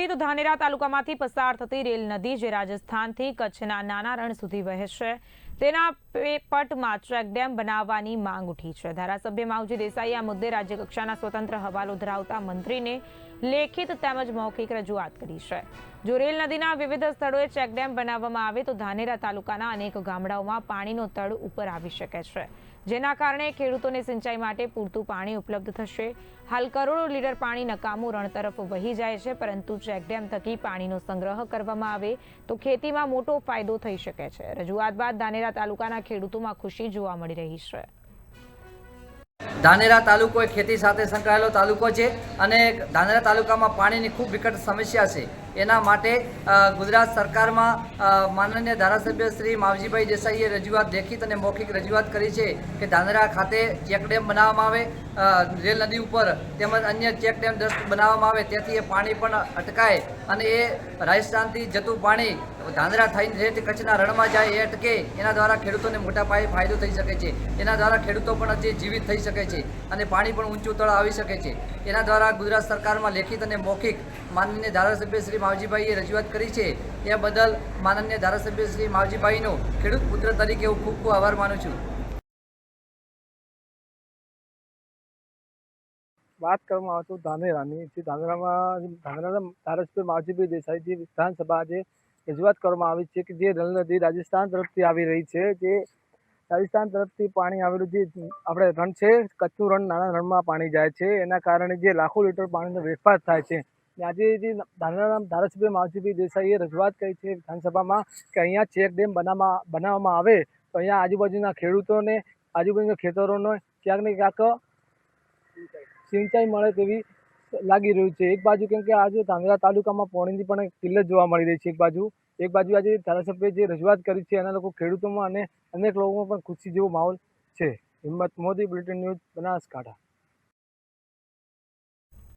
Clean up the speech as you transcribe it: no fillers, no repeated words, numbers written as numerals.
કરીએ તો ધાનેરા તાલુકામાંથી પસાર થતી રેલ નદી જે રાજસ્થાનથી કચ્છના નાના રણ સુધી વહે છે તેના પટમાં ચેકડેમ બનાવવાની માંગ ઉઠી છે। ધારાસભ્ય માવજી દેસાઈએ આ મુદ્દે રાજ્યકક્ષાના સ્વતંત્ર હવાલો ધરાવતા મંત્રીને લેખિત તેમજ મૌખિક રજૂઆત કરી છે। જો રેલ નદીના વિવિધ સ્થળોએ ચેકડેમ બનાવવામાં આવે તો ધાનેરા તાલુકાના અનેક ગામડાઓમાં પાણીનો તળ ઉપર આવી શકે છે, જેના કારણે ખેડૂતોને સિંચાઈ માટે પૂરતું પાણી ઉપલબ્ધ થશે। હાલ કરોડો લીટર પાણી નકામું રણ તરફ વહી જાય છે, પરંતુ ચેકડેમ થકી પાણીનો સંગ્રહ કરવામાં આવે તો ખેતીમાં મોટો ફાયદો થઈ શકે છે। રજૂઆત બાદ ધાનેરા તાલુકાના ખેડૂતોમાં ખુશી જોવા મળી રહી છે। ધાનેરા તાલુકો એ ખેતી સાથે સંકળાયેલો તાલુકો છે અને ધાનેરા તાલુકામાં પાણીની ખૂબ વિકટ સમસ્યા છે। એના માટે ગુજરાત સરકારમાં માનનીય ધારાસભ્ય શ્રી માવજીભાઈ દેસાઈએ રજૂઆત લેખિત અને મૌખિક રજૂઆત કરી છે કે ધાનેરા ખાતે ચેકડેમ બનાવવામાં આવે, રેલ નદી ઉપર તેમજ અન્ય ચેકડેમ બનાવવામાં આવે, તેથી એ પાણી પણ અટકાય અને એ રાજસ્થાનથી જતું પાણી ધાનેરા થઈને જે કચ્છના રણમાં જાય એ અટકે। એના દ્વારા ખેડૂતોને મોટા પાયે ફાયદો થઈ શકે છે। એના દ્વારા ખેડૂતો પણ હજી જીવિત થઈ શકે છે અને પાણી પણ ઊંચું તળ આવી શકે છે। એના દ્વારા ગુજરાત સરકારમાં લેખિત અને મૌખિક માનનીય ધારાસભ્ય શ્રી માવજીભાઈએ રજૂઆત કરી છે। એ બદલ માનનીય ધારાસભ્ય શ્રી માવજીભાઈનો ખેડૂત પુત્ર તરીકે હું ખૂબ ખૂબ આભાર માનું છું। વાત કરવામાં આવે તો ધાનેરાની ધાનેરાના ધારાસભ્ય માવજીભાઈ દેસાઈજી વિધાનસભા આજે રજૂઆત કરવામાં આવી છે કે જે રેલ નદી રાજસ્થાન તરફથી આવી રહી છે, જે રાજસ્થાન તરફથી પાણી આવેલું જે આપણે રણ છે, કચ્છનું રણ, નાના રણમાં પાણી જાય છે, એના કારણે જે લાખો લીટર પાણીનો વેડફાટ થાય છે। આજે જે ધાનેરાના ધારાસભ્ય માવજીભાઈ દેસાઈએ રજૂઆત કરી છે વિધાનસભામાં કે અહીંયા ચેકડેમ બનાવવામાં આવે તો અહીંયા આજુબાજુના ખેડૂતોને, આજુબાજુના ખેતરોને ક્યાંક ને ક્યાંક સિંચાઈ મળે તેવી લાગી રહ્યું છે। એક બાજુ કેમ કે આજે ધાનેરા તાલુકામાં પાણીની પણ કિલ્લત જોવા મળી રહી છે। એક બાજુ આજે ધારાસભ્ય જે રજૂઆત કરી છે એના લોકો ખેડૂતોમાં અને અનેક લોકોમાં પણ ખુશી જેવો માહોલ છે। હિંમત મોદી, બુલેટિન ન્યૂઝ, બનાસકાંઠા।